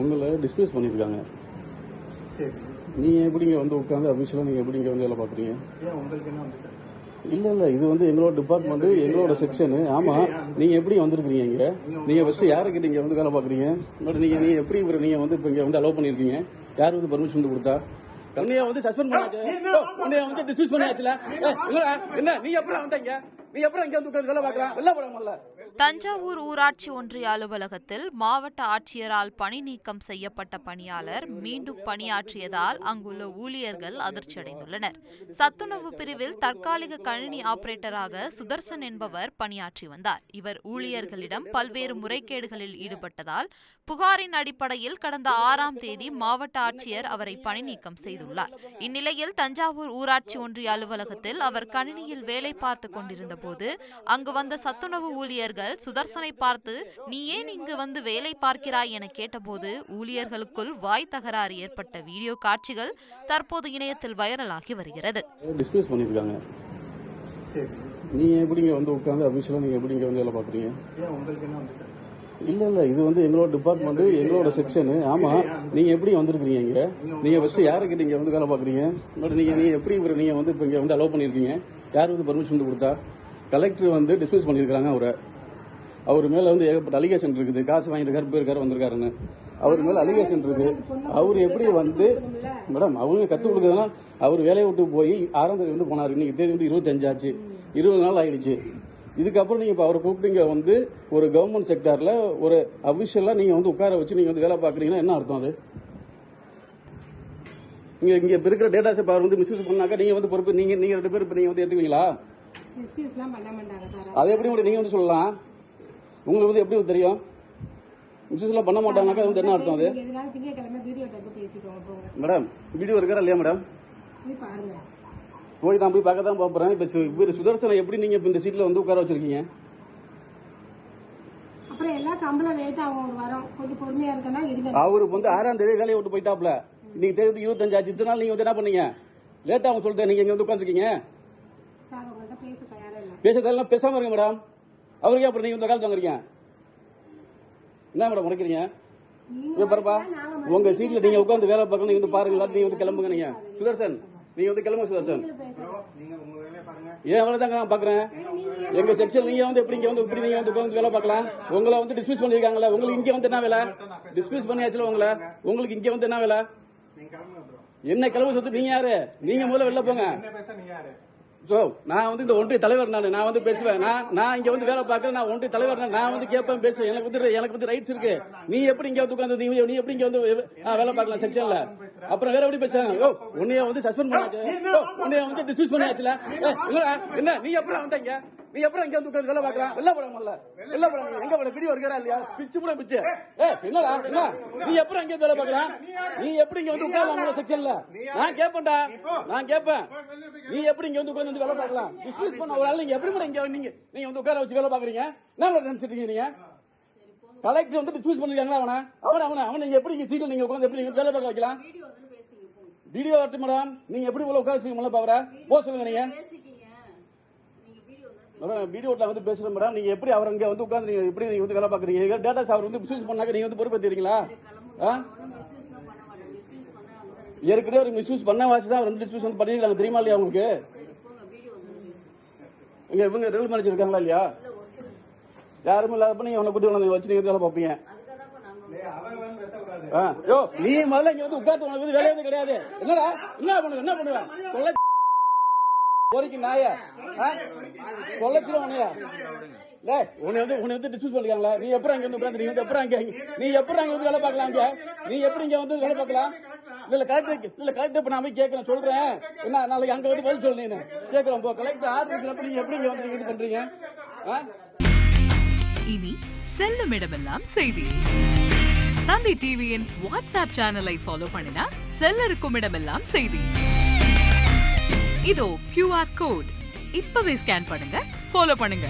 உங்களை டிஸ்மிஸ் பண்ணியிருக்காங்க. சரி. நீங்கள் எப்படிங்க வந்து உட்காந்து அபிஷியலாக நீங்கள் எப்படிங்க வந்து வேலை பார்க்குறீங்க? ஏன் உங்களுக்கு என்ன வந்துச்சு? இல்லை இது வந்து எங்களோட டிபார்ட்மெண்ட், எங்களோட செக்ஷனு. ஆமாம், நீங்கள் எப்படி வந்திருக்கிறீங்க இங்கே? நீங்கள் ஃபஸ்ட்டு யாருக்கிட்ட இங்கே வந்து வேலை பார்க்குறீங்க? நீங்கள் எப்படி நீங்கள் வந்து இப்போ இங்கே வந்து அலோவ் பண்ணியிருக்கீங்க? யார் வந்து பர்மிஷன் வந்து கொடுத்தா? உன்னைய வந்து சஸ்பெண்ட் பண்ணியாச்சு, உன்னைய வந்து டிஸ்மிஸ் பண்ணியாச்சுல. என்ன நீ எப்பறம் வந்தீங்க? நீ எப்பறம் இங்கே வந்து உட்காந்து வேலை பார்க்கலாம்? வெளில போடாமல்ல. தஞ்சாவூர் ஊராட்சி ஒன்றிய அலுவலகத்தில் மாவட்ட ஆட்சியரால் பணி நீக்கம் செய்யப்பட்ட பணியாளர் மீண்டும் பணியாற்றியதால் அங்குள்ள ஊழியர்கள் அதிர்ச்சியடைந்துள்ளனர். சத்துணவு பிரிவில் தற்காலிக கணினி ஆபரேட்டராக சுதர்சன் என்பவர் பணியாற்றி வந்தார். இவர் ஊழியர்களிடம் பல்வேறு முறைகேடுகளில் ஈடுபட்டதால் புகாரின் அடிப்படையில் கடந்த 6ஆம் தேதி மாவட்ட ஆட்சியர் அவரை பணி நீக்கம் செய்துள்ளார். இந்நிலையில் தஞ்சாவூர் ஊராட்சி ஒன்றிய அலுவலகத்தில் அவர் கணினியில் வேலை பார்த்துக் கொண்டிருந்த போது அங்கு வந்த சத்துணவு ஊழியர்கள் சுதர்சனை பார்த்து, நீ ஏன் இங்கு வந்து வேலை பார்க்கிறாய் என கேட்டபோது ஊழியர்களுக்குள் வாய் தகராறு ஏற்பட்ட வீடியோ காட்சிகள் தற்போது இணையத்தில் வைரலாகி வருகிறது. டிஸ்மிஸ் பண்ணியிருக்காங்க. சரி. நீங்கள் எப்படிங்க வந்து உட்காந்து அபிஷியலாக நீங்கள் எப்படிங்க வந்து வேலை பார்க்குறீங்க? ஏன் உங்களுக்கு என்ன வந்துச்சு? இல்லை இது வந்து எங்களோட டிபார்ட்மெண்ட், எங்களோட செக்ஷனு. ஆமாம், நீங்கள் எப்படி வந்திருக்கிறீங்க இங்கே? நீங்கள் ஃபஸ்ட்டு யாருக்கிட்ட இங்கே வந்து வேலை பார்க்குறீங்க? நீங்கள் எப்படி நீங்கள் வந்து இப்போ இங்கே வந்து அலோவ் பண்ணியிருக்கீங்க? யார் வந்து பர்மிஷன் வந்து கொடுத்தா? கலெக்டர் வந்து டிஸ்மிஸ் பண்ணியிருக்காங்க. அவர் மேலே வந்து ஏகப்பட்ட அலிகேஷன் இருக்குது. காசு வாங்கிட்டு போயிருக்காரு வந்திருக்காருன்னு அவர் மேலே அலிகேஷன் இருக்கு. அவர் எப்படி வந்து மேடம் அவங்க கற்றுக் கொடுக்குறதுனா, அவர் வேலையை விட்டு போய் 6ஆம் தேதி வந்து போனார். இன்னைக்கு தேதி வந்து 25 ஆச்சு, 20 நாள் ஆயிடுச்சு. இதுக்கப்புறம் நீங்கள் இப்போ அவரை கூப்பிட்டீங்க வந்து ஒரு கவர்மெண்ட் செக்டாரில் ஒரு அபிஷியலாக நீங்கள் வந்து உட்கார வச்சு நீங்கள் வந்து வேலை பார்க்குறீங்கன்னா என்ன அர்த்தம்? அது இங்கே இருக்கிற டேட்டா செட் அவர் வந்து மிஸ்யூஸ் பண்ணாக்கா நீங்கள் வந்து பொறுப்பு, நீங்கள் 2 பேர் இப்போ நீங்கள் வந்து ஏற்றுக்குவீங்களா? அதை எப்படி நீங்கள் வந்து சொல்லலாம்? உங்களுக்கு வந்து எப்படி தெரியும்? மிஸ்யூஸ்லாம் பண்ண மாட்டாங்கனாக்கா வந்து என்ன அர்த்தம்? அது மேடம் வீடியோ இருக்கிறா இல்லையா மேடம்? போய் நான் போய் பார்க்க தான் போறேன். இப்போ சுதர்சனை எப்படி நீங்க இந்த சீட்ல வந்து உட்கார வச்சிருக்கீங்க? அவருக்கு வந்து 6ஆம் தேதி வேலையை விட்டு போயிட்டாப்ல. இன்னைக்கு தேதி 25 ஆச்சு. இத்தனை நாள் நீங்க வந்து என்ன பண்ணீங்க? லேட்டா அவங்க சொல்லிட்டு நீங்க இங்க வந்து உட்காந்துருக்கீங்க. பேசுறதெல்லாம் பேசாம இருங்க மேடம். அவருக்கே அப்புறம் நீங்க இந்த காலத்து வாங்குறீங்க என்ன மேடம் உடைக்கிறீங்க? பாருப்பா, உங்க சீட்ல நீங்க உட்காந்து வேலை பார்க்கணும். நீங்க வந்து பாருங்க, நீங்க வந்து கிளம்புங்க. நீங்க சுதர்சன், நீங்க வந்து கிளம்புங்க சுதர்சன். ஏன் வேலை தாங்க நான் பாக்குறேன். எங்க செக்ஷன் நீங்க வந்து எப்படி வந்து இப்படி நீங்க வந்து உட்காந்து வேலை பார்க்கலாம்? உங்களை வந்து டிஸ்மிஸ் பண்ணிருக்காங்களா? உங்களுக்கு இங்க வந்து என்ன வேலை? டிஸ்மிஸ் பண்ணியாச்சுல உங்களை. உங்களுக்கு இங்க வந்து என்ன வேலை? என்ன கிளம்ப சொல்லிட்டு நீங்க யாரு? நீங்க முதல்ல வெளில போங்க. நான் வந்து இந்த ஒன்றிய தலைவர். நான் வந்து பேசுவேன். நான் இங்க வந்து வேலை பார்க்கறேன். நான் ஒன்றிய தலைவர். நான் வந்து கேட்பேன், பேசுவேன். எனக்கு வந்து ரைட்ஸ் இருக்கு. நீ எப்படி இங்க வந்து உட்கார்ந்து நீ எப்படி இங்க வந்து வேலை பார்க்கலாம் செக்ஷன்ல? அப்புறம் வேற எப்படி பேசுறாங்க? உன்னைய வந்து சஸ்பெண்ட் பண்ணியாச்சு, உன்னைய வந்து டிஸ்மிஸ் பண்ணியாச்சுல. என்ன நீ எப்பறம் வந்தீங்க? நீ எப்பறம் இங்க வந்து உட்கார்ந்து வேலை பார்க்கலாம்? வெளில போடாமல்ல. வெளில போடாம எங்க போற? வீடியோ எடுக்கறா இல்லையா? பிச்சு கூட பிச்சு. என்னடா என்ன நீ எப்பறம் இங்க வேலை பார்க்கலாம்? நீ எப்படி இங்க வந்து உட்காரலாம் செக்ஷன்ல? நான் கேட்பேன்டா, நான் கேட்பேன். நீ எப்படி இங்க வந்து உட்கார்ந்து வேலை பார்க்கலாம்? டிஸ்மிஸ் பண்ண ஒரு ஆள் நீங்க எப்படி கூட இங்க நீங்க வந்து உட்கார வச்சு வேலை பாக்குறீங்க? என்ன நினைச்சிருக்கீங்க நீங்க? கலெக்டர் வந்து டிஸ்மிஸ் பண்ணிருக்காங்களா? அவனை நீங்க எப்படி இங்க சீட்ல நீங்க உட்கார்ந்து எப்படி வேலை பார்க்க வைக்கலாம்? வீடியோ வரட்டு மேடம். நீங்க எப்படி உள்ள உட்கார வச்சு முல்ல பாக்குற? போக சொல்லுங்க. நீங்க வீடியோல வந்து பேசுறேன் மேடம். நீங்க எப்படி அவர் இங்க வந்து உட்கார்ந்து நீங்க எப்படி நீங்க வந்து வேலை பாக்குறீங்க? டேட்டாஸ் அவர் வந்து மிஸ்யூஸ் பண்ணாக்க நீங்க வந்து பொறுப்பேற்றீங்களா? ஏற்கனவே ஒரு மிஸ்யூஸ் பண்ண வாசி தான் வந்து டிஸ்மிஸ் வந்து பண்ணிருக்காங்க. தெரியுமா இல்லையா உங்களுக்கு? இங்க இவங்க ரெவல் மேனேஜர் இருக்காங்களா இல்லையா? யாருமே இல்லாதப்ப நீங்க அவனை கூட்டி வந்து வச்சு நீங்க வேலை பார்ப்பீங்க. நீ முதல்ல இங்க வந்து உட்கார்ந்து உனக்கு வந்து வேலையே கிடையாது. என்னடா என்ன பண்ணுவேன்? கோரிக்கை நாய கொலைச்சிடும் உன்னைய. உன்னை வந்து டிஸ்மிஸ் பண்ணிருக்காங்களா? நீ எப்பறம் இங்க வந்து உட்கார்ந்து நீ வந்து எப்பறம் இங்க வந்து வேலை பார்க்கலாம்? இங்க நீ எப்படி இங்க வந்து வேலை பார்க்கலாம்? இல்ல கரெக்ட். இப்ப நான் போய் கேட்கிறேன், சொல்றேன். என்ன நாளைக்கு அங்க வந்து பதில் சொல்லு. நீ கேட்கிறோம். கலெக்டர் ஆர்டர் இருக்கிறப்ப நீங்க எப்படி இங்க வந்து இது பண்றீங்க? இனி செல்லும் இடமெல்லாம் செய்தி. தந்தை டிவியின் வாட்ஸ்அப் சேனலை ஃபாலோ பண்ணினா செல்ல இருக்கும் இடமெல்லாம் செய்தி. இதோ QR கோட் இப்பவே ஸ்கேன் பண்ணுங்க, ஃபாலோ பண்ணுங்க.